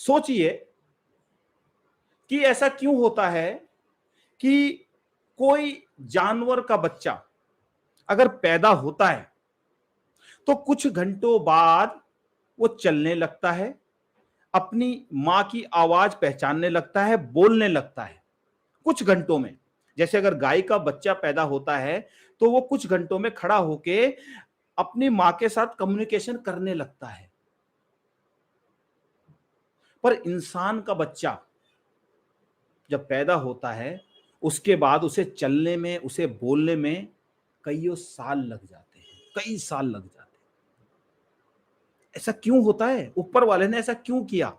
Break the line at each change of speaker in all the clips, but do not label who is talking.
सोचिए कि ऐसा क्यों होता है कि कोई जानवर का बच्चा अगर पैदा होता है तो कुछ घंटों बाद वो चलने लगता है, अपनी मां की आवाज पहचानने लगता है, बोलने लगता है कुछ घंटों में। जैसे अगर गाय का बच्चा पैदा होता है तो वो कुछ घंटों में खड़ा होके अपनी मां के साथ कम्युनिकेशन करने लगता है। पर इंसान का बच्चा जब पैदा होता है उसके बाद उसे चलने में, उसे बोलने में कईयों साल लग जाते हैं, कई साल लग जाते हैं। ऐसा क्यों होता है? ऊपर वाले ने ऐसा क्यों किया?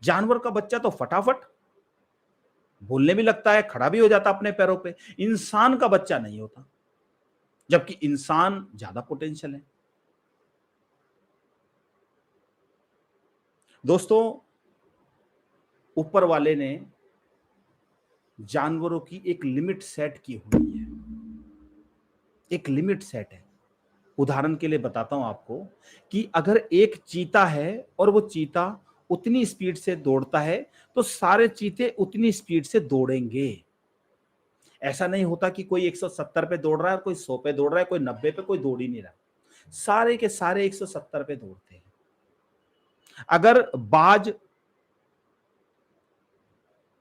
जानवर का बच्चा तो फटाफट बोलने भी लगता है, खड़ा भी हो जाता अपने पैरों पे। इंसान का बच्चा नहीं होता, जबकि इंसान ज्यादा पोटेंशियल है। दोस्तों, ऊपर वाले ने जानवरों की एक लिमिट सेट की हुई है, एक लिमिट सेट है। उदाहरण के लिए बताता हूं आपको कि अगर एक चीता है और वो चीता उतनी स्पीड से दौड़ता है तो सारे चीते उतनी स्पीड से दौड़ेंगे। ऐसा नहीं होता कि कोई 170 पे दौड़ रहा है, कोई 100 पे दौड़ रहा है, कोई 90 पे, कोई दौड़ ही नहीं रहा। सारे के सारे 170 पे दौड़ते हैं। अगर बाज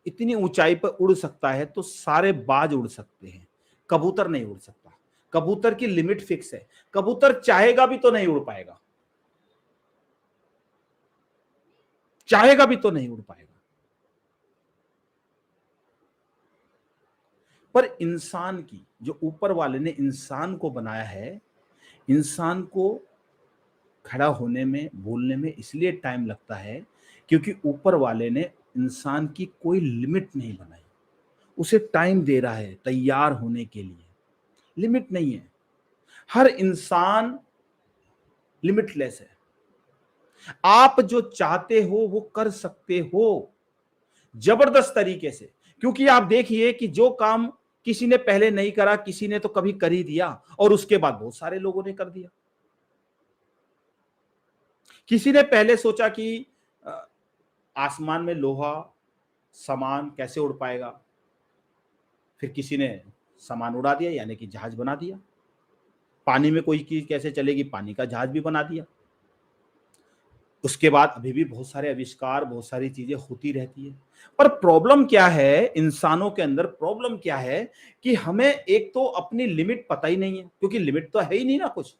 इतनी ऊंचाई पर उड़ सकता है तो सारे बाज उड़ सकते हैं, कबूतर नहीं उड़ सकता। कबूतर की लिमिट फिक्स है, कबूतर चाहेगा भी तो नहीं उड़ पाएगा, चाहेगा भी तो नहीं उड़ पाएगा। पर इंसान की, जो ऊपर वाले ने इंसान को बनाया है, इंसान को खड़ा होने में, बोलने में इसलिए टाइम लगता है क्योंकि ऊपर वाले ने इंसान की कोई लिमिट नहीं बनाई। उसे टाइम दे रहा है तैयार होने के लिए, लिमिट नहीं है। हर इंसान लिमिटलेस है। आप जो चाहते हो वो कर सकते हो जबरदस्त तरीके से। क्योंकि आप देखिए कि जो काम किसी ने पहले नहीं करा, किसी ने तो कभी कर ही दिया और उसके बाद बहुत सारे लोगों ने कर दिया। किसी ने पहले सोचा कि आसमान में लोहा सामान कैसे उड़ पाएगा, फिर किसी ने सामान उड़ा दिया, यानी कि जहाज बना दिया। पानी में कोई चीज कैसे चलेगी, पानी का जहाज भी बना दिया। उसके बाद अभी भी बहुत सारे आविष्कार, बहुत सारी चीजें होती रहती है। पर प्रॉब्लम क्या है, इंसानों के अंदर प्रॉब्लम क्या है कि हमें एक तो अपनी लिमिट पता ही नहीं है, क्योंकि लिमिट तो है ही नहीं ना कुछ।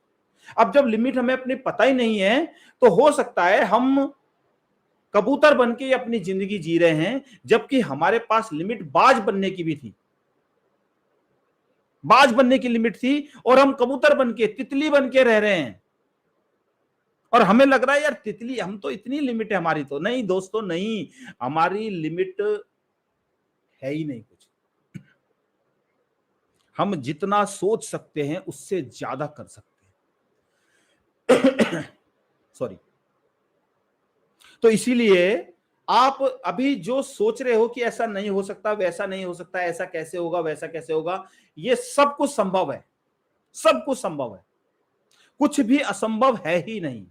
अब जब लिमिट हमें अपनी पता ही नहीं है तो हो सकता है हम कबूतर बन के अपनी जिंदगी जी रहे हैं, जबकि हमारे पास लिमिट बाज बनने की भी थी। बाज बनने की लिमिट थी और हम कबूतर बन के, तितली बन के रह रहे हैं। और हमें लग रहा है यार तितली, हम तो इतनी लिमिट है हमारी। तो नहीं दोस्तों, नहीं, हमारी लिमिट है ही नहीं कुछ। हम जितना सोच सकते हैं उससे ज्यादा कर सकते हैं। सॉरी। तो इसीलिए आप अभी जो सोच रहे हो कि ऐसा नहीं हो सकता, वैसा नहीं हो सकता, ऐसा कैसे होगा, वैसा कैसे होगा, ये सब कुछ संभव है, सब कुछ संभव है। कुछ भी असंभव है ही नहीं।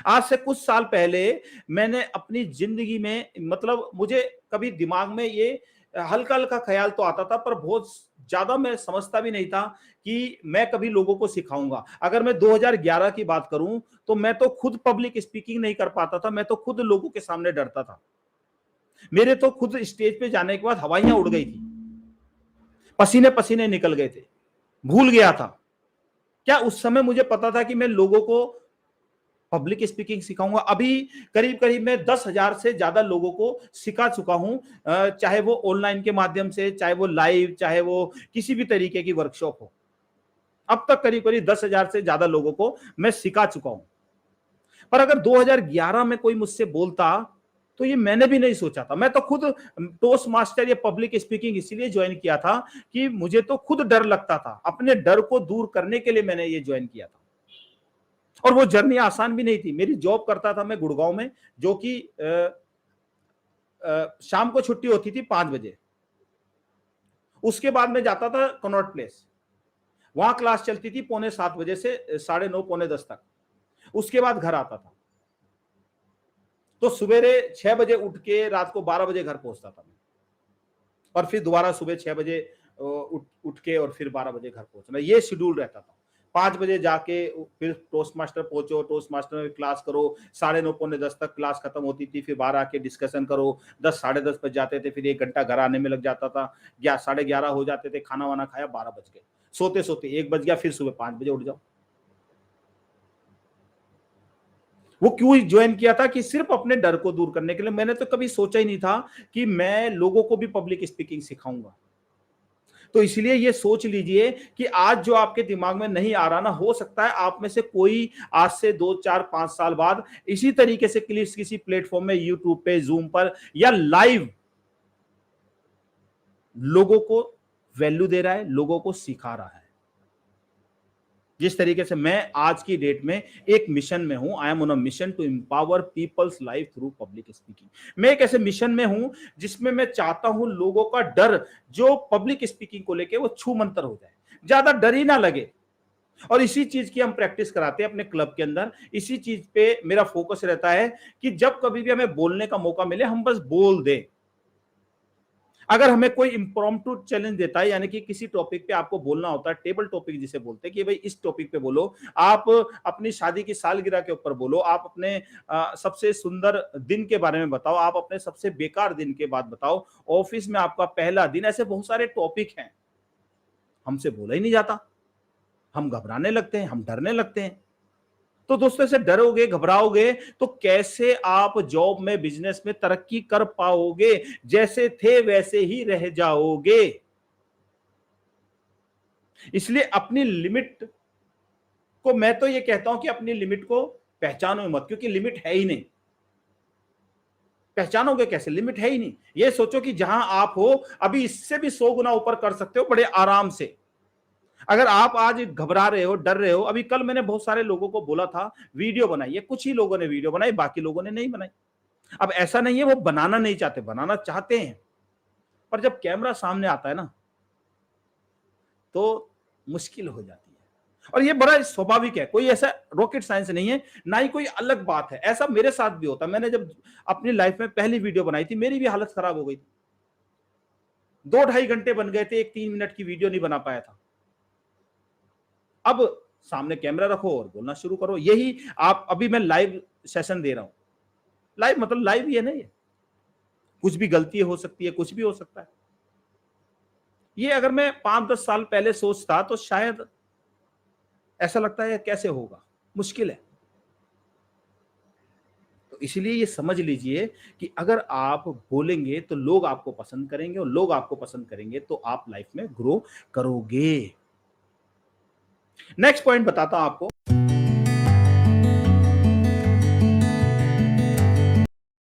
आज से कुछ साल पहले मैंने अपनी जिंदगी में, मतलब मुझे कभी दिमाग में ये हल्का हल्का ख्याल तो आता था, पर बहुत ज्यादा मैं समझता भी नहीं था कि मैं कभी लोगों को सिखाऊंगा। अगर मैं 2011 की बात करूं तो मैं तो खुद पब्लिक स्पीकिंग नहीं कर पाता था, मैं तो खुद लोगों के सामने डरता था। मेरे तो खुद स्टेज पे जाने के बाद हवाइयां उड़ गई थी, पसीने पसीने निकल गए थे, भूल गया था। क्या उस समय मुझे पता था कि मैं लोगों को पब्लिक स्पीकिंग सिखाऊंगा? अभी करीब करीब मैं 10,000 से ज्यादा लोगों को सिखा चुका हूं, चाहे वो ऑनलाइन के माध्यम से, चाहे वो लाइव, चाहे वो किसी भी तरीके की वर्कशॉप हो। अब तक करीब करीब 10,000 से ज्यादा लोगों को मैं सिखा चुका हूं। पर अगर 2011 में कोई मुझसे बोलता तो ये मैंने भी नहीं सोचा था। मैं तो खुद टोस्ट मास्टर या पब्लिक स्पीकिंग इसीलिए ज्वाइन किया था कि मुझे तो खुद डर लगता था। अपने डर को दूर करने के लिए मैंने ये ज्वाइन किया था। और वो जर्नी आसान भी नहीं थी। मेरी जॉब करता था मैं गुड़गांव में, जो कि शाम को छुट्टी होती थी 5 बजे। उसके बाद मैं जाता था कनॉट प्लेस, वहां क्लास चलती थी पौने 7 बजे से 9:30 पौने 10 तक। उसके बाद घर आता था। तो सवेरे 6 बजे उठ के रात को 12 बजे घर पहुंचता था मैं, और फिर दोबारा सुबह 6 बजे उठ के और फिर 12 बजे घर पहुंचना, ये शेड्यूल रहता था। 5 बजे जाके फिर टोस्ट मास्टर पहुंचो, टोस्ट मास्टर में क्लास करो, 9:30 पौने 10 तक क्लास खत्म होती थी, फिर बाहर आके डिस्कशन करो, 10 साढ़े 10 बज जाते थे, फिर 1 घंटा घर आने में लग जाता था, 11 साढ़े 11 हो जाते थे, खाना वाना खाया, 12 बज गए, सोते सोते 1 बज गया, फिर सुबह 5 बजे उठ जाओ। वो क्यों ज्वाइन किया था? कि सिर्फ अपने डर को दूर करने के लिए। मैंने तो कभी सोचा ही नहीं था कि मैं लोगों को भी पब्लिक स्पीकिंग सिखाऊंगा। तो इसलिए ये सोच लीजिए कि आज जो आपके दिमाग में नहीं आ रहा ना, हो सकता है आप में से कोई आज से 2 4 5 साल बाद इसी तरीके से किसी प्लेटफॉर्म में, यूट्यूब पे, जूम पर या लाइव लोगों को वैल्यू दे रहा है, लोगों को सिखा रहा है। जिस तरीके से मैं आज की डेट में एक मिशन में हूं, I am on a mission to empower people's life through public speaking. मैं एक ऐसे मिशन में हूं जिसमें मैं चाहता हूं लोगों का डर जो पब्लिक स्पीकिंग को लेके वो छू मंतर हो जाए, ज्यादा डर ही ना लगे। और इसी चीज की हम प्रैक्टिस कराते हैं अपने क्लब के अंदर। इसी चीज पे मेरा फोकस रहता है कि जब कभी भी हमें बोलने का मौका मिले हम बस बोल दें। अगर हमें कोई इम्प्रॉम्प्टू चैलेंज देता है, यानी कि किसी टॉपिक पे आपको बोलना होता है, टेबल टॉपिक जिसे बोलते हैं कि भाई इस टॉपिक पे बोलो, आप अपनी शादी की सालगिरह के ऊपर बोलो, आप अपने सबसे सुंदर दिन के बारे में बताओ, आप अपने सबसे बेकार दिन के बाद बताओ, ऑफिस में आपका पहला दिन, ऐसे बहुत सारे टॉपिक हैं, हमसे बोला ही नहीं जाता, हम घबराने लगते हैं, हम डरने लगते हैं। तो दोस्तों ऐसे डरोगे, घबराओगे तो कैसे आप जॉब में, बिजनेस में तरक्की कर पाओगे? जैसे थे वैसे ही रह जाओगे। इसलिए अपनी लिमिट को, मैं तो ये कहता हूं कि अपनी लिमिट को पहचानो मत, क्योंकि लिमिट है ही नहीं। पहचानोगे कैसे? लिमिट है ही नहीं। ये सोचो कि जहां आप हो अभी इससे भी 100 गुना ऊपर कर सकते हो बड़े आराम से। अगर आप आज घबरा रहे हो, डर रहे हो, अभी कल मैंने बहुत सारे लोगों को बोला था वीडियो बनाइए, कुछ ही लोगों ने वीडियो बनाई, बाकी लोगों ने नहीं बनाई। अब ऐसा नहीं है वो बनाना नहीं चाहते, बनाना चाहते हैं, पर जब कैमरा सामने आता है ना तो मुश्किल हो जाती है। और ये बड़ा स्वाभाविक है, कोई ऐसा रॉकेट साइंस नहीं है, ना ही कोई अलग बात है। ऐसा मेरे साथ भी होता है। मैंने जब अपनी लाइफ में पहली वीडियो बनाई थी, मेरी भी हालत खराब हो गई थी। 2 ढाई घंटे बन गए थे, एक 3 मिनट की वीडियो नहीं बना पाया था। अब सामने कैमरा रखो और बोलना शुरू करो। यही आप, अभी मैं लाइव सेशन दे रहा हूं, लाइव मतलब लाइव ही है ना, ये कुछ भी गलती हो सकती है, कुछ भी हो सकता है। ये अगर मैं 5-10 साल पहले सोचता तो शायद ऐसा लगता है कैसे होगा, मुश्किल है। तो इसलिए ये समझ लीजिए कि अगर आप बोलेंगे तो लोग आपको पसंद करेंगे, और लोग आपको पसंद करेंगे तो आप लाइफ में ग्रो करोगे। नेक्स्ट पॉइंट बताता हूं आपको।